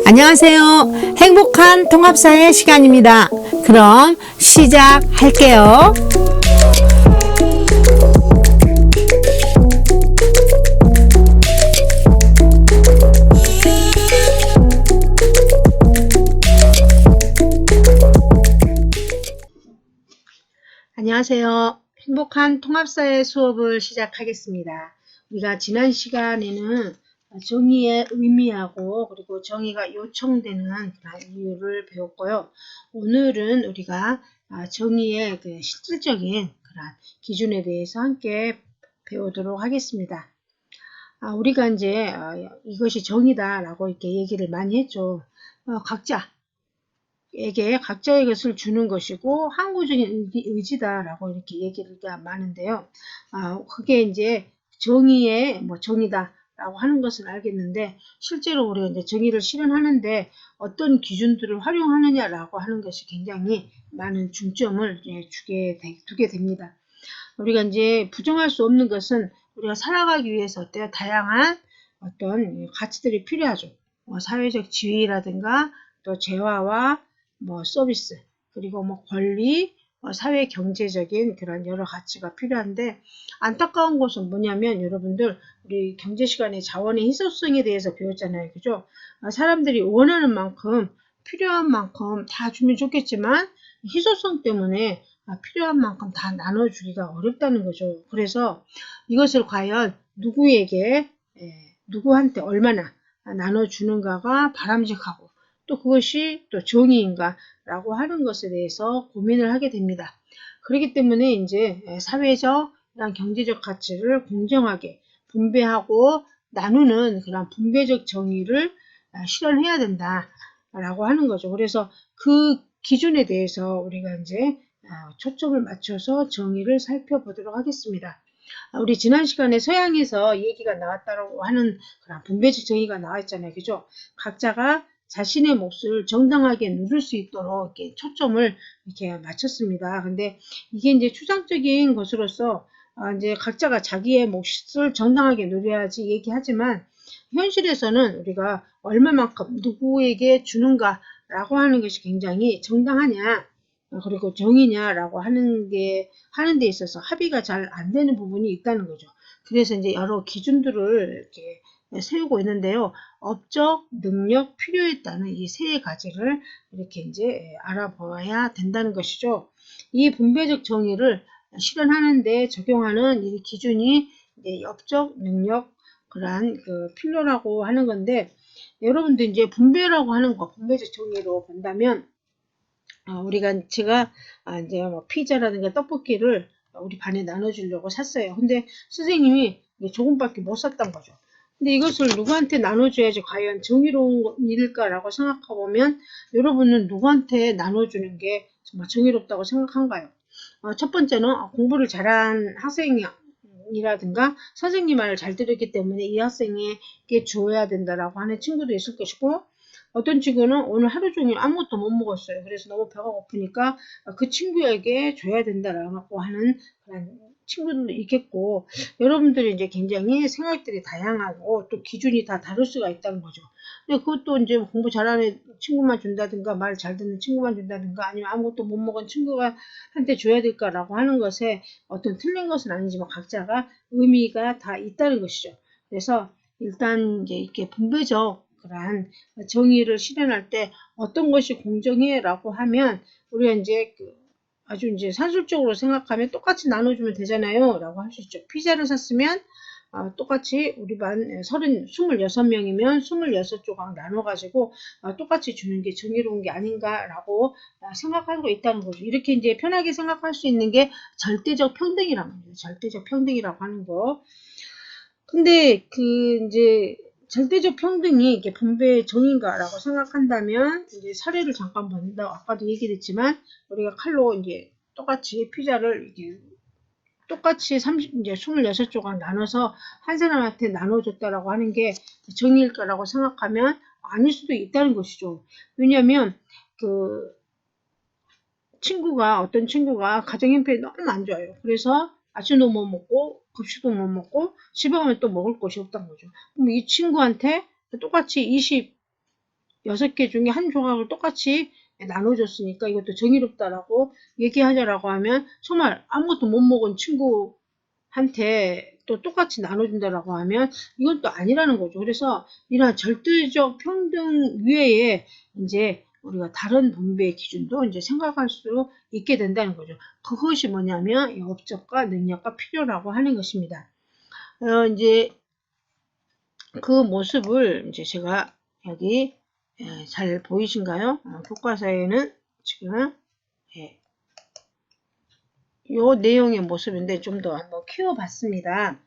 안녕하세요. 행복한 통합사회 시간입니다. 그럼 시작할게요. 안녕하세요. 행복한 통합사회 수업을 시작하겠습니다. 우리가 지난 시간에는 정의의 의미하고 그리고 정의가 요청되는 그런 이유를 배웠고요. 오늘은 우리가 정의의 그 실질적인 그런 기준에 대해서 함께 배우도록 하겠습니다. 우리가 이제 이것이 정의다라고 이렇게 얘기를 많이 했죠. 각자에게 각자의 것을 주는 것이고 항구적인 의지다라고 이렇게 얘기가 많은데요. 그게 이제 정의의 정의다라고 하는 것을 알겠는데, 실제로 우리가 이제 정의를 실현하는데 어떤 기준들을 활용하느냐라고 하는 것이 굉장히 많은 중점을 두게 됩니다. 우리가 이제 부정할 수 없는 것은 우리가 살아가기 위해서 어때요? 다양한 어떤 가치들이 필요하죠. 사회적 지위라든가 또 재화와 서비스, 그리고 권리, 사회 경제적인 그런 여러 가치가 필요한데, 안타까운 것은 뭐냐면 여러분들 우리 경제 시간에 자원의 희소성에 대해서 배웠잖아요. 그죠? 사람들이 원하는 만큼 필요한 만큼 다 주면 좋겠지만 희소성 때문에 필요한 만큼 다 나눠주기가 어렵다는 거죠. 그래서 이것을 과연 누구한테 얼마나 나눠주는가가 바람직하고 또 그것이 또 정의인가 라고 하는 것에 대해서 고민을 하게 됩니다. 그렇기 때문에 이제 사회적, 경제적 가치를 공정하게 분배하고 나누는 그런 분배적 정의를 실현해야 된다라고 하는 거죠. 그래서 그 기준에 대해서 우리가 이제 초점을 맞춰서 정의를 살펴보도록 하겠습니다. 우리 지난 시간에 서양에서 얘기가 나왔다고 하는 그런 분배적 정의가 나왔잖아요. 그죠? 각자가 자신의 몫을 정당하게 누릴 수 있도록 이렇게 초점을 이렇게 맞췄습니다. 근데 이게 이제 추상적인 것으로서 이제 각자가 자기의 몫을 정당하게 누려야지 얘기하지만, 현실에서는 우리가 얼마만큼 누구에게 주는가라고 하는 것이 굉장히 정당하냐 그리고 정의냐라고 하는 데 있어서 합의가 잘 안 되는 부분이 있다는 거죠. 그래서 이제 여러 기준들을 이렇게 세우고 있는데요. 업적, 능력, 필요에 따른 이 세 가지를 이렇게 이제 알아봐야 된다는 것이죠. 이 분배적 정의를 실현하는데 적용하는 이 기준이 업적, 능력, 그러한 필요라고 하는 건데, 여러분들 이제 분배라고 하는 거, 분배적 정의로 본다면, 제가 이제 피자라든가 떡볶이를 우리 반에 나눠주려고 샀어요. 근데 선생님이 조금밖에 못 샀던 거죠. 근데 이것을 누구한테 나눠줘야지 과연 정의로운 일일까라고 생각해보면, 여러분은 누구한테 나눠주는 게 정말 정의롭다고 생각한가요? 첫 번째는 공부를 잘한 학생이라든가 선생님 말을 잘 들었기 때문에 이 학생에게 줘야 된다라고 하는 친구도 있을 것이고, 어떤 친구는 오늘 하루 종일 아무것도 못 먹었어요. 그래서 너무 배가 고프니까 그 친구에게 줘야 된다라고 하는 그런 친구들도 있겠고, 여러분들이 이제 굉장히 생각들이 다양하고 또 기준이 다 다를 수가 있다는 거죠. 근데 그것도 이제 공부 잘하는 친구만 준다든가 말 잘 듣는 친구만 준다든가 아니면 아무것도 못 먹은 친구가 한테 줘야 될까라고 하는 것에 어떤 틀린 것은 아니지만 각자가 의미가 다 있다는 것이죠. 그래서 일단 이제 이렇게 분배적 그러한 정의를 실현할 때 어떤 것이 공정해라고 하면, 우리가 이제 아주 이제 산술적으로 생각하면 똑같이 나눠주면 되잖아요 라고 할 수 있죠. 피자를 샀으면 똑같이 우리 반 26명이면 26조각 나눠가지고 똑같이 주는 게 정의로운 게 아닌가라고 생각하고 있다는 거죠. 이렇게 이제 편하게 생각할 수 있는 게 절대적 평등이란 말이에요. 절대적 평등이라고 하는 거. 근데 이제 절대적 평등이 이게 분배의 정의인가라고 생각한다면, 이제 사례를 잠깐 본다. 아까도 얘기했지만 우리가 칼로 이제 똑같이 피자를 이게 똑같이 26조각 나눠서 한 사람한테 나눠줬다라고 하는 게 정의일까라고 생각하면 아닐 수도 있다는 것이죠. 왜냐하면 어떤 친구가 가정 형편이 너무 안 좋아요. 그래서 아침도 못 먹고 급식도 못 먹고 집에 가면 또 먹을 것이 없다는 거죠. 그럼 이 친구한테 똑같이 6개 중에 한 조각을 똑같이 나눠줬으니까 이것도 정의롭다라고 얘기하자라고 하면 정말 아무것도 못 먹은 친구한테 또 똑같이 나눠준다라고 하면 이건 또 아니라는 거죠. 그래서 이러한 절대적 평등 위에 이제 우리가 다른 분배의 기준도 이제 생각할 수 있게 된다는 거죠. 그것이 뭐냐면 업적과 능력과 필요라고 하는 것입니다. 이제 그 모습을 이제 제가 여기 잘 보이신가요? 교과서에는 지금 요 내용의 모습인데 좀 더 한번 키워봤습니다.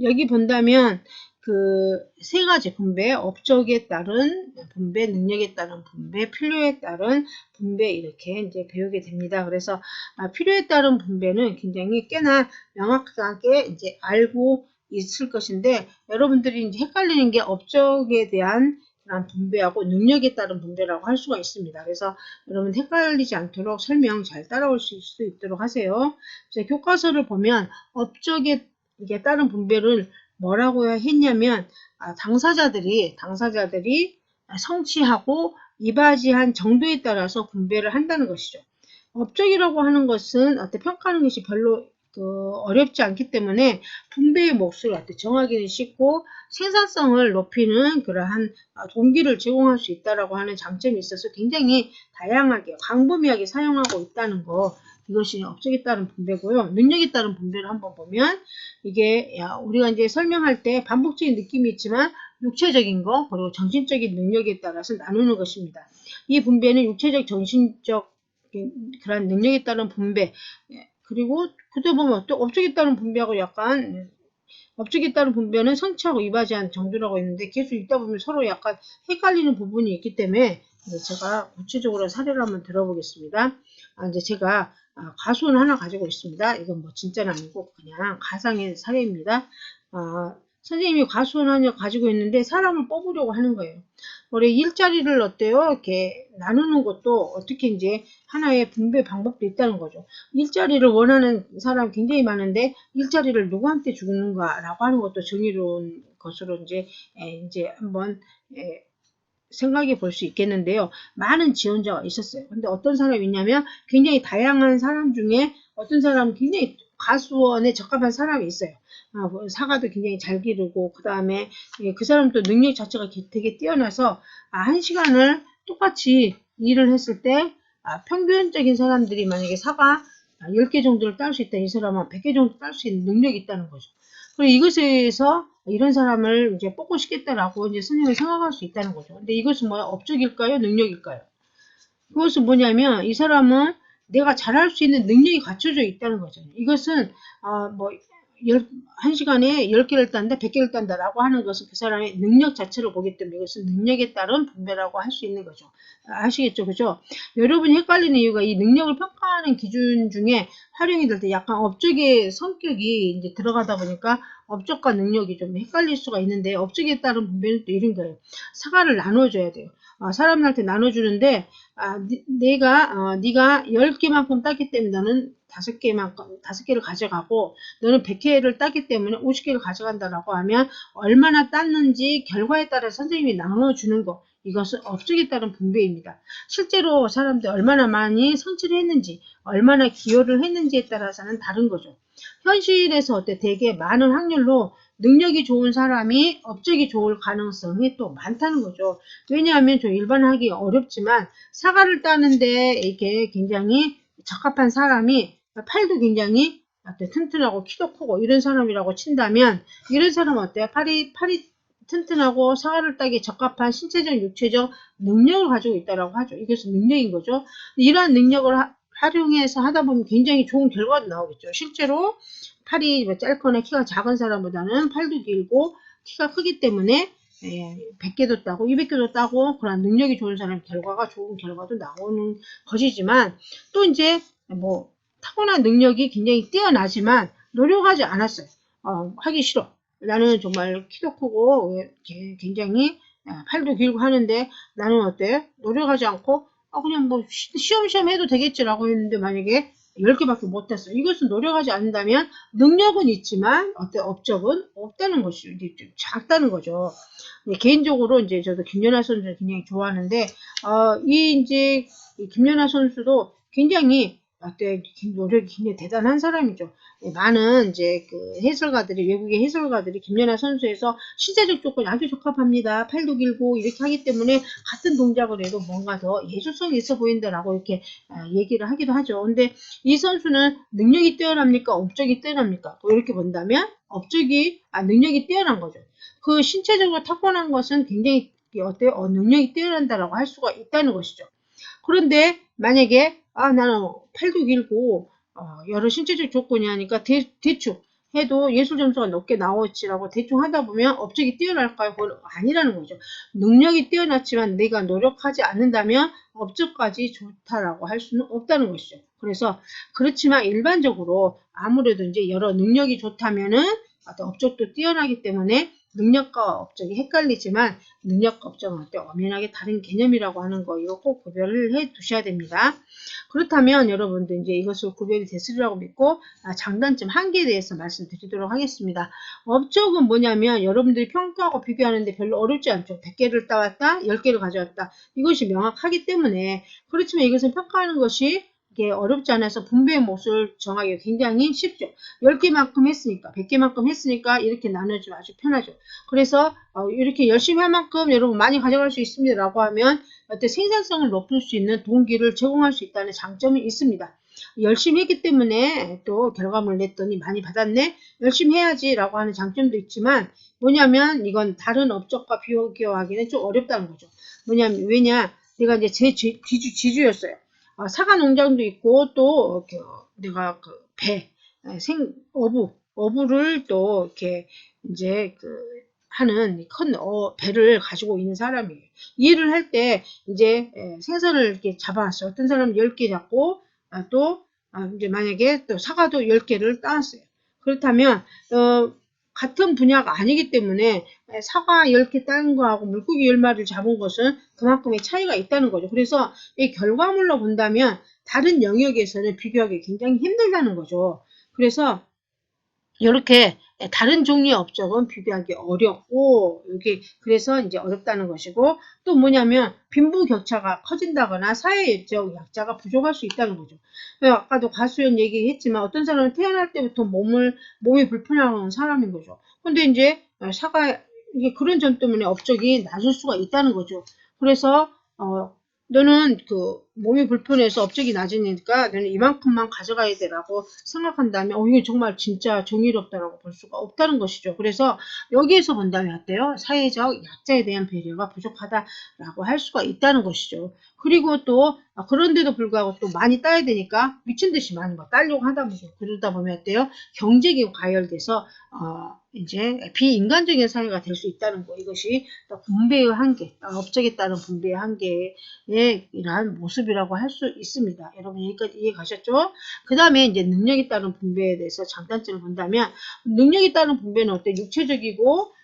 여기 본다면 그 세 가지 분배, 업적에 따른 분배, 능력에 따른 분배, 필요에 따른 분배 이렇게 이제 배우게 됩니다. 그래서 필요에 따른 분배는 굉장히 꽤나 명확하게 이제 알고 있을 것인데 여러분들이 이제 헷갈리는 게 업적에 대한 분배하고 능력에 따른 분배라고 할 수가 있습니다. 그래서 여러분 헷갈리지 않도록 설명 잘 따라올 수 있도록 하세요. 그래서 교과서를 보면 업적에 따른 분배를 뭐라고 했냐면 당사자들이 성취하고 이바지한 정도에 따라서 분배를 한다는 것이죠. 업적이라고 하는 것은 평가하는 것이 별로 어렵지 않기 때문에 분배의 몫을 정하기는 쉽고 생산성을 높이는 그러한 동기를 제공할 수 있다라고 하는 장점이 있어서 굉장히 다양하게 광범위하게 사용하고 있다는 거. 이것이 업적에 따른 분배고요. 능력에 따른 분배를 한번 보면 이게 우리가 이제 설명할 때 반복적인 느낌이 있지만 육체적인 거 그리고 정신적인 능력에 따라서 나누는 것입니다. 이 분배는 육체적 정신적 그런 능력에 따른 분배 그리고 그때 보면 또 업적에 따른 분배하고 약간 업적에 따른 분배는 성취하고 이바지한 정도라고 했는데 계속 읽다 보면 서로 약간 헷갈리는 부분이 있기 때문에 제가 구체적으로 사례를 한번 들어보겠습니다. 이제 제가 가수원 하나 가지고 있습니다. 이건 뭐 진짜는 아니고 그냥 가상의 사례입니다. 선생님이 가수원 하나 가지고 있는데 사람을 뽑으려고 하는 거예요. 우리 일자리를 어때요? 이렇게 나누는 것도 어떻게 이제 하나의 분배 방법도 있다는 거죠. 일자리를 원하는 사람 굉장히 많은데 일자리를 누구한테 주는가라고 하는 것도 정의로운 것으로 이제 한번 생각해 볼 수 있겠는데요. 많은 지원자가 있었어요. 근데 어떤 사람이 있냐면 굉장히 다양한 사람 중에 어떤 사람은 굉장히 가수원에 적합한 사람이 있어요. 사과도 굉장히 잘 기르고 그 다음에 그 사람도 능력 자체가 되게 뛰어나서 1시간을 똑같이 일을 했을 때 평균적인 사람들이 만약에 사과 10개 정도를 딸 수 있다. 이 사람은 100개 정도 딸 수 있는 능력이 있다는 거죠. 그리고 이것에서 이런 사람을 이제 뽑고 싶겠다라고 이제 선생님이 생각할 수 있다는 거죠. 근데 이것은 뭐야? 업적일까요? 능력일까요? 그것은 뭐냐면 이 사람은 내가 잘할 수 있는 능력이 갖춰져 있다는 거죠. 이것은 뭐 1시간에 10개를 딴다, 100개를 딴다라고 하는 것은 그 사람의 능력 자체를 보기 때문에 이것은 능력에 따른 분배라고 할 수 있는 거죠. 아시겠죠? 그죠? 여러분이 헷갈리는 이유가 이 능력을 평가하는 기준 중에 활용이 될 때 약간 업적의 성격이 이제 들어가다 보니까 업적과 능력이 좀 헷갈릴 수가 있는데 업적에 따른 분배는 또 이런 거예요. 사과를 나눠줘야 돼요. 사람들한테 나눠주는데 네가 10개만큼 땄기 때문에 너는 5개를 가져가고 너는 100개를 땄기 때문에 50개를 가져간다라고 하면 얼마나 땄는지 결과에 따라 선생님이 나눠주는 거 이것은 업적에 따른 분배입니다. 실제로 사람들이 얼마나 많이 성취를 했는지 얼마나 기여를 했는지에 따라서는 다른 거죠. 현실에서 되게 많은 확률로 능력이 좋은 사람이 업적이 좋을 가능성이 또 많다는 거죠. 왜냐하면 좀 일반하기 어렵지만 사과를 따는데 이게 굉장히 적합한 사람이 팔도 굉장히 튼튼하고 키도 크고 이런 사람이라고 친다면 이런 사람은 어때요? 팔이 튼튼하고 사과를 따기 적합한 신체적 육체적 능력을 가지고 있다고 하죠. 이것은 능력인 거죠. 이러한 능력을 활용해서 하다 보면 굉장히 좋은 결과도 나오겠죠. 실제로 팔이 짧거나 키가 작은 사람보다는 팔도 길고 키가 크기 때문에 100개도 따고 200개도 따고 그런 능력이 좋은 사람 결과가 좋은 결과도 나오는 것이지만 또 이제 뭐 타고난 능력이 굉장히 뛰어나지만 노력하지 않았어요. 하기 싫어. 나는 정말 키도 크고 굉장히 팔도 길고 하는데 나는 어때? 노력하지 않고 그냥 뭐 시험시험 해도 되겠지라고 했는데 만약에 10개밖에 못 땄어. 이것은 노력하지 않는다면 능력은 있지만 어떤 업적은 없다는 것이 이제 좀 작다는 거죠. 개인적으로 이제 저도 김연아 선수를 굉장히 좋아하는데 이제 이 김연아 선수도 굉장히 어때 노력이 굉장히 대단한 사람이죠. 많은 이제 그 해설가들이 외국의 해설가들이 김연아 선수에서 신체적 조건이 아주 적합합니다. 팔도 길고 이렇게 하기 때문에 같은 동작을 해도 뭔가 더 예술성이 있어 보인다라고 이렇게 얘기를 하기도 하죠. 근데 이 선수는 능력이 뛰어납니까? 업적이 뛰어납니까? 또 이렇게 본다면 능력이 뛰어난 거죠. 그 신체적으로 타고난 것은 굉장히 어때요? 능력이 뛰어난다라고 할 수가 있다는 것이죠. 그런데 만약에 나는 팔도 길고 여러 신체적 조건이 하니까 대충 해도 예술 점수가 높게 나오지라고 대충 하다 보면 업적이 뛰어날까요? 그건 아니라는 거죠. 능력이 뛰어났지만 내가 노력하지 않는다면 업적까지 좋다라고 할 수는 없다는 것이죠. 그래서 그렇지만 일반적으로 아무래도 이제 여러 능력이 좋다면은 업적도 뛰어나기 때문에 능력과 업적이 헷갈리지만 능력과 업적은 엄연하게 다른 개념이라고 하는 거 이거 꼭 구별을 해 두셔야 됩니다. 그렇다면 여러분들 이제 이것을 구별이 됐으리라고 믿고 장단점 한계에 대해서 말씀드리도록 하겠습니다. 업적은 뭐냐면 여러분들이 평가하고 비교하는데 별로 어렵지 않죠. 100개를 따왔다, 10개를 가져왔다. 이것이 명확하기 때문에 그렇지만 이것은 평가하는 것이 이게 어렵지 않아서 분배의 몫을 정하기가 굉장히 쉽죠. 10개만큼 했으니까 100개만큼 했으니까 이렇게 나눠주면 아주 편하죠. 그래서 이렇게 열심히 한 만큼 여러분 많이 가져갈 수 있습니다 라고 하면 어떤 생산성을 높일 수 있는 동기를 제공할 수 있다는 장점이 있습니다. 열심히 했기 때문에 또 결과물을 냈더니 많이 받았네 열심히 해야지 라고 하는 장점도 있지만 뭐냐면 이건 다른 업적과 비교하기는 좀 어렵다는 거죠. 뭐냐면 왜냐 내가 이제 제 지주였어요. 사과 농장도 있고 또 내가 그 어부를 또 이렇게 이제 하는 큰 배를 가지고 있는 사람이에요. 일을 할 때 이제 생선을 이렇게 잡아왔어요. 어떤 사람은 10개 잡고 또 이제 만약에 또 사과도 10개를 따왔어요. 그렇다면 같은 분야가 아니기 때문에 사과 10개 따는 거하고 물고기 10마리를 잡은 것은 그만큼의 차이가 있다는 거죠. 그래서 이 결과물로 본다면 다른 영역에서는 비교하기 굉장히 힘들다는 거죠. 그래서 이렇게 다른 종류의 업적은 비교하기 어렵고 이게 그래서 이제 어렵다는 것이고 또 뭐냐면 빈부격차가 커진다거나 사회적 약자가 부족할 수 있다는 거죠. 아까도 가수연 얘기했지만 어떤 사람은 태어날 때부터 몸이 불편한 사람인 거죠. 근데 이제 이게 그런 점 때문에 업적이 낮을 수가 있다는 거죠. 그래서 너는 몸이 불편해서 업적이 낮으니까 너는 이만큼만 가져가야 되라고 생각한다면 이게 정말 진짜 정의롭다라고 볼 수가 없다는 것이죠. 그래서 여기에서 본다면 어때요? 사회적 약자에 대한 배려가 부족하다라고 할 수가 있다는 것이죠. 그리고 또 그런데도 불구하고 또 많이 따야 되니까 미친 듯이 많이 따려고 하다 보면 그러다 보면 어때요? 경쟁이 과열돼서 이제 비인간적인 사회가 될 수 있다는 거 이것이 분배의 한계, 업적에 따른 분배의 한계의 이러한 모습이라고 할 수 있습니다. 여러분 여기까지 이해 가셨죠? 그 다음에 이제 능력에 따른 분배에 대해서 장단점을 본다면 능력에 따른 분배는 어때? 육체적이고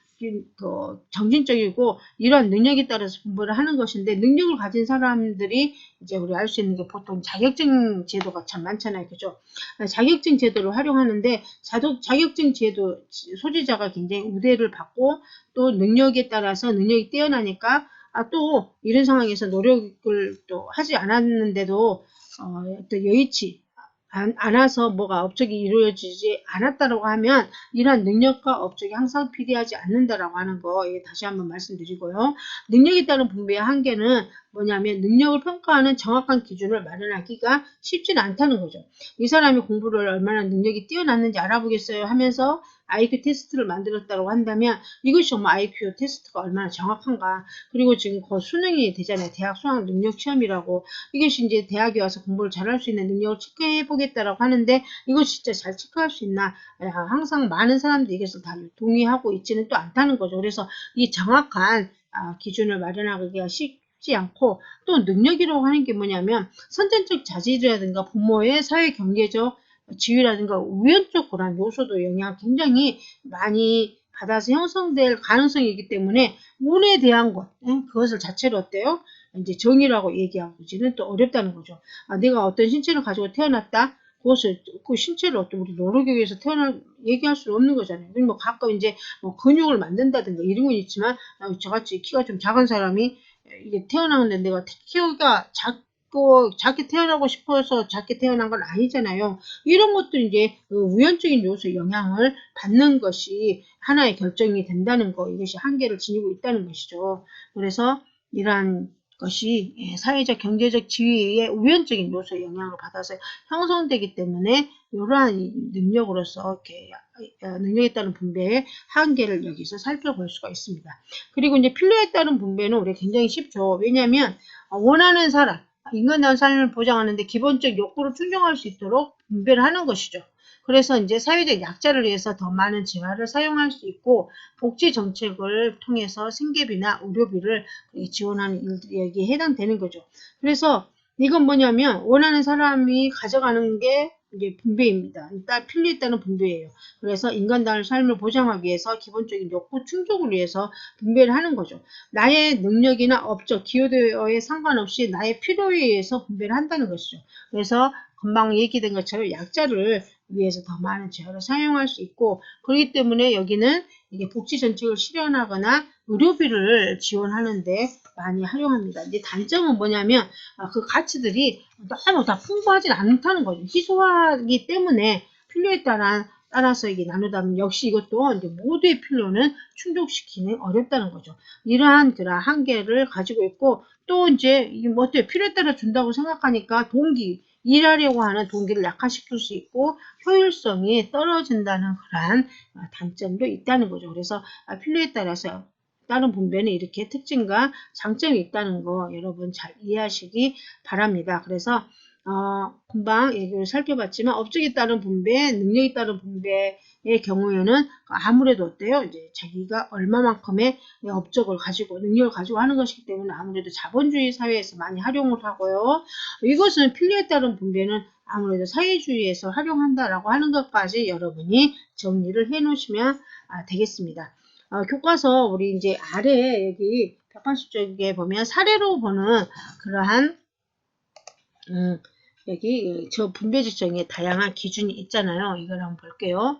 정신적이고 이러한 능력에 따라서 분배를 하는 것인데 능력을 가진 사람들이 이제 우리 알 수 있는 게 보통 자격증 제도가 참 많잖아요. 그죠? 자격증 제도를 활용하는데 자격증 제도 소지자가 굉장히 우대를 받고 또 능력에 따라서 능력이 뛰어나니까 또 이런 상황에서 노력을 또 하지 않았는데도 또 여의치 않아서 뭐가 업적이 이루어지지 않았다라고 하면 이러한 능력과 업적이 항상 필요하지 않는다라고 하는 거 다시 한번 말씀드리고요. 능력에 따른 분배의 한계는 뭐냐면 능력을 평가하는 정확한 기준을 마련하기가 쉽지는 않다는 거죠. 이 사람이 공부를 얼마나 능력이 뛰어났는지 알아보겠어요 하면서 IQ 테스트를 만들었다고 한다면 이것이 정말 IQ 테스트가 얼마나 정확한가. 그리고 지금 곧 수능이 되잖아요. 대학 수학 능력 시험이라고. 이것이 이제 대학에 와서 공부를 잘할 수 있는 능력을 체크해 보겠다라고 하는데 이것이 진짜 잘 체크할 수 있나. 항상 많은 사람들이 이것을 다 동의하고 있지는 또 않다는 거죠. 그래서 이 정확한 기준을 마련하기가 쉽지 않고 또 능력이라고 하는 게 뭐냐면 선천적 자질이라든가 부모의 사회 경제적 지위라든가 우연적 그런 요소도 영향 굉장히 많이 받아서 형성될 가능성이 있기 때문에 운에 대한 것 그것을 자체로 어때요? 이제 정의라고 얘기하기는 또 어렵다는 거죠. 내가 어떤 신체를 가지고 태어났다. 그것을 그 신체를 어떤 우리 노력에 의해서 태어날 얘기할 수 없는 거잖아요. 뭐 가끔 이제 뭐 근육을 만든다든가 이런 건 있지만 저같이 키가 좀 작은 사람이 이게 태어나는데 내가 키가 작게 태어나고 싶어서 작게 태어난 건 아니잖아요. 이런 것들이 이제 그 우연적인 요소 영향을 받는 것이 하나의 결정이 된다는 거, 이것이 한계를 지니고 있다는 것이죠. 그래서 이러한 것이 사회적, 경제적 지위의 우연적인 요소의 영향을 받아서 형성되기 때문에 이러한 능력으로서 이렇게 능력에 따른 분배의 한계를 여기서 살펴볼 수가 있습니다. 그리고 이제 필요에 따른 분배는 우리가 굉장히 쉽죠. 왜냐하면 원하는 사람, 인간다운 삶을 보장하는데 기본적 욕구를 충족할 수 있도록 분배를 하는 것이죠. 그래서 이제 사회적 약자를 위해서 더 많은 재화를 사용할 수 있고 복지 정책을 통해서 생계비나 의료비를 지원하는 일들이 여기에 해당되는 거죠. 그래서 이건 뭐냐면 원하는 사람이 가져가는 게 이제 분배입니다. 필요에 따른 분배예요. 그래서 인간다운 삶을 보장하기 위해서 기본적인 욕구 충족을 위해서 분배를 하는 거죠. 나의 능력이나 업적, 기여도에 상관없이 나의 필요에 의해서 분배를 한다는 것이죠. 그래서 금방 얘기된 것처럼 약자를 위해서 더 많은 재화를 사용할 수 있고 그렇기 때문에 여기는 이게 복지 정책을 실현하거나 의료비를 지원하는데 많이 활용합니다. 이제 단점은 뭐냐면 그 가치들이 너무 다 풍부하진 않다는 거죠. 희소하기 때문에 필요에 따라서 이게 나누다면 역시 이것도 이제 모두의 필요는 충족시키는 어렵다는 거죠. 이러한 그런 한계를 가지고 있고 또 이제 뭐 어때요? 필요에 따라 준다고 생각하니까 일하려고 하는 동기를 약화시킬 수 있고 효율성이 떨어진다는 그러한 단점도 있다는 거죠. 그래서 필요에 따라서 다른 분배는 이렇게 특징과 장점이 있다는 거 여러분 잘 이해하시기 바랍니다. 그래서 금방 얘기를 살펴봤지만 업적에 따른 분배, 능력에 따른 분배의 경우에는 아무래도 어때요? 이제 자기가 얼마만큼의 업적을 가지고 능력을 가지고 하는 것이기 때문에 아무래도 자본주의 사회에서 많이 활용을 하고요. 이것은 필요에 따른 분배는 아무래도 사회주의에서 활용한다라고 하는 것까지 여러분이 정리를 해 놓으시면 되겠습니다. 교과서 우리 이제 아래 여기 180쪽에 보면 사례로 보는 그러한 여기 저 분배적 정의의 다양한 기준이 있잖아요. 이걸 한번 볼게요.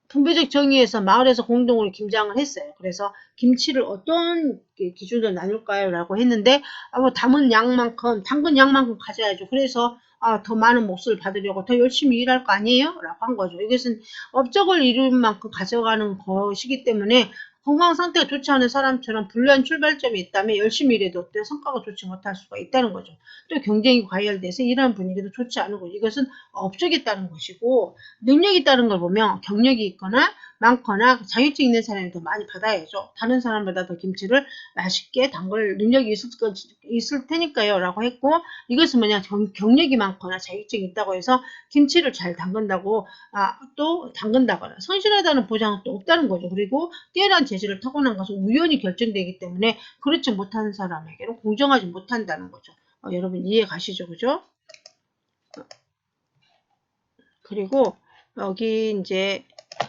분배적 정의에서 마을에서 공동으로 김장을 했어요. 그래서 김치를 어떤 기준으로 나눌까요? 라고 했는데 뭐 담근 양만큼 가져야죠. 그래서 더 많은 몫을 받으려고 더 열심히 일할 거 아니에요? 라고 한 거죠. 이것은 업적을 이룰 만큼 가져가는 것이기 때문에 건강 상태가 좋지 않은 사람처럼 불리한 출발점이 있다면 열심히 일해도 어때 성과가 좋지 못할 수가 있다는 거죠. 또 경쟁이 과열돼서 일하는 분위기도 좋지 않은 거죠. 이것은 업적에 따른 것이고 능력이 따른 걸 보면 경력이 있거나 많거나 자격증 있는 사람이 더 많이 받아야죠. 다른 사람보다 더 김치를 맛있게 담글 능력이 있을 테니까요. 라고 했고 이것은 뭐냐 경력이 많거나 자격증이 있다고 해서 김치를 잘 담근다고 또 담근다거나 성실하다는 보장은 또 없다는 거죠. 그리고 뛰어난 재질을 타고난 것은 우연히 결정되기 때문에 그렇지 못하는 사람에게는 공정하지 못한다는 거죠. 여러분 이해 가시죠? 그죠? 그리고 여기 이제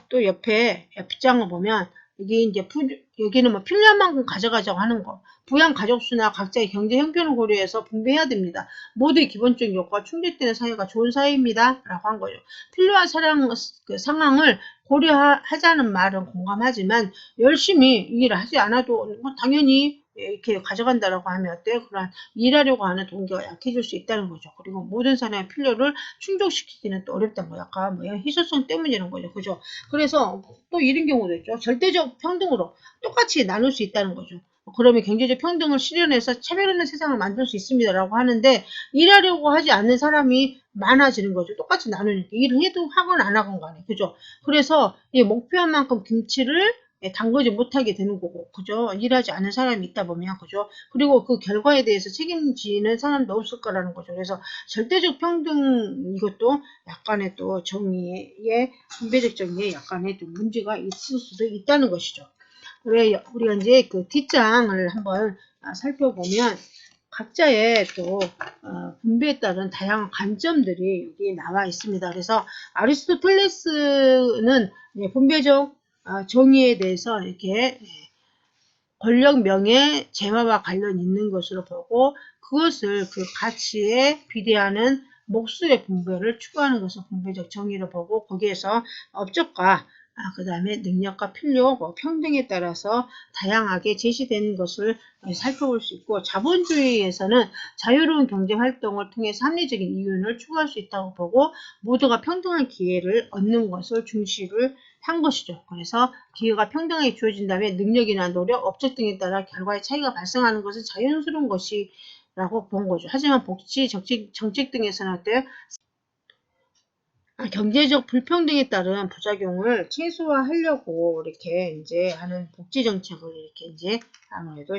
또 옆에 F장을 보면 여기는 뭐 필요한 만큼 가져가자고 하는 거. 부양 가족수나 각자의 경제 형편을 고려해서 분배해야 됩니다. 모두의 기본적인 욕구가 충족되는 사회가 좋은 사회입니다. 라고 한 거죠. 필요한 상황을 고려하자는 말은 공감하지만 열심히 일을 하지 않아도 뭐 당연히 이렇게 가져간다라고 하면 어때요? 그런 일하려고 하는 동기가 약해질 수 있다는 거죠. 그리고 모든 사람의 필요를 충족시키기는 또 어렵다는 거예요. 아까 뭐 희소성 때문이라는 거죠. 그죠? 그래서 또 이런 경우도 있죠. 절대적 평등으로 똑같이 나눌 수 있다는 거죠. 그러면 경제적 평등을 실현해서 차별 없는 세상을 만들 수 있습니다라고 하는데 일하려고 하지 않는 사람이 많아지는 거죠. 똑같이 나누니까 일을 해도 하건 안 하건 간에 그죠? 그래서 이 목표한 만큼 김치를 담그지 못하게 되는 거고, 그죠? 일하지 않은 사람이 있다 보면, 그죠? 그리고 그 결과에 대해서 책임지는 사람도 없을 거라는 거죠. 그래서 절대적 평등, 이것도 약간의 또 정의의, 분배적 정의에 약간의 좀 문제가 있을 수도 있다는 것이죠. 우리가 이제 그 뒷장을 한번 살펴보면, 각자의 또 분배에 따른 다양한 관점들이 여기 나와 있습니다. 그래서 아리스토텔레스는 분배적 정의에 대해서 이렇게 권력, 명예, 재화와 관련 있는 것으로 보고 그것을 그 가치에 비례하는 목술의 분배를 추구하는 것을 분배적 정의로 보고 거기에서 업적과 그 다음에 능력과 필요, 평등에 따라서 다양하게 제시되는 것을 살펴볼 수 있고 자본주의에서는 자유로운 경제활동을 통해서 합리적인 이윤을 추구할 수 있다고 보고 모두가 평등한 기회를 얻는 것을 중시를 한 것이죠. 그래서 기회가 평등하게 주어진다면 능력이나 노력, 업적 등에 따라 결과의 차이가 발생하는 것은 자연스러운 것이라고 본 거죠. 하지만 복지, 정책 등에서는 어때요? 경제적 불평등에 따른 부작용을 최소화하려고 이렇게 이제 하는 복지 정책을 이렇게 이제 아무래도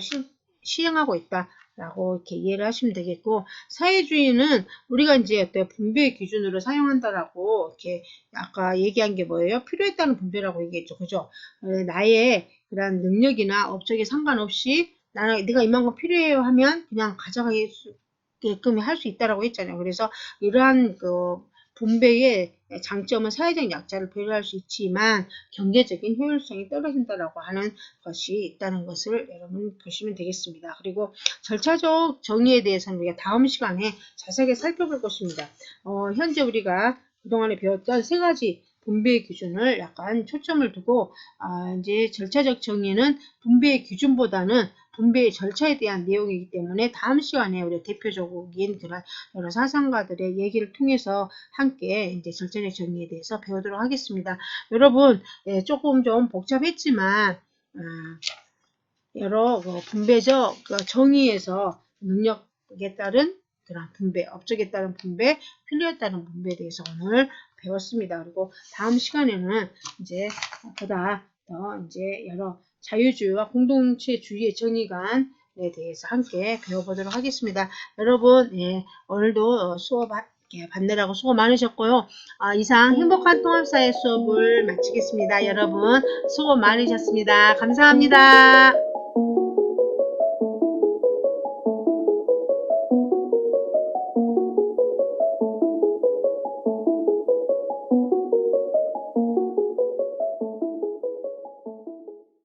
시행하고 있다라고 이렇게 이해를 하시면 되겠고, 사회주의는 우리가 이제 어때 분배 기준으로 사용한다라고 이렇게 아까 얘기한 게 뭐예요? 필요에 따른 분배라고 얘기했죠, 그죠? 나의 그런 능력이나 업적에 상관없이 내가 이만큼 필요해요 하면 그냥 가져가게끔 할 수 있다라고 했잖아요. 그래서 이러한 분배의 장점은 사회적 약자를 배려할 수 있지만 경제적인 효율성이 떨어진다라고 하는 것이 있다는 것을 여러분 보시면 되겠습니다. 그리고 절차적 정의에 대해서는 우리가 다음 시간에 자세하게 살펴볼 것입니다. 현재 우리가 그동안에 배웠던 세 가지 분배의 기준을 약간 초점을 두고 이제 절차적 정의는 분배의 기준보다는 분배의 절차에 대한 내용이기 때문에 다음 시간에 우리 대표적인 그런 여러 사상가들의 얘기를 통해서 함께 이제 절차적 정의에 대해서 배우도록 하겠습니다. 여러분, 조금 좀 복잡했지만 여러 분배적 정의에서 능력에 따른 그런 분배, 업적에 따른 분배, 필요에 따른 분배에 대해서 오늘 배웠습니다. 그리고 다음 시간에는 이제 보다 더 이제 여러 자유주의와 공동체주의의 정의관에 대해서 함께 배워보도록 하겠습니다. 여러분, 오늘도 수업 받느라고 수고 많으셨고요. 이상 행복한 통합사회 수업을 마치겠습니다. 여러분 수고 많으셨습니다. 감사합니다.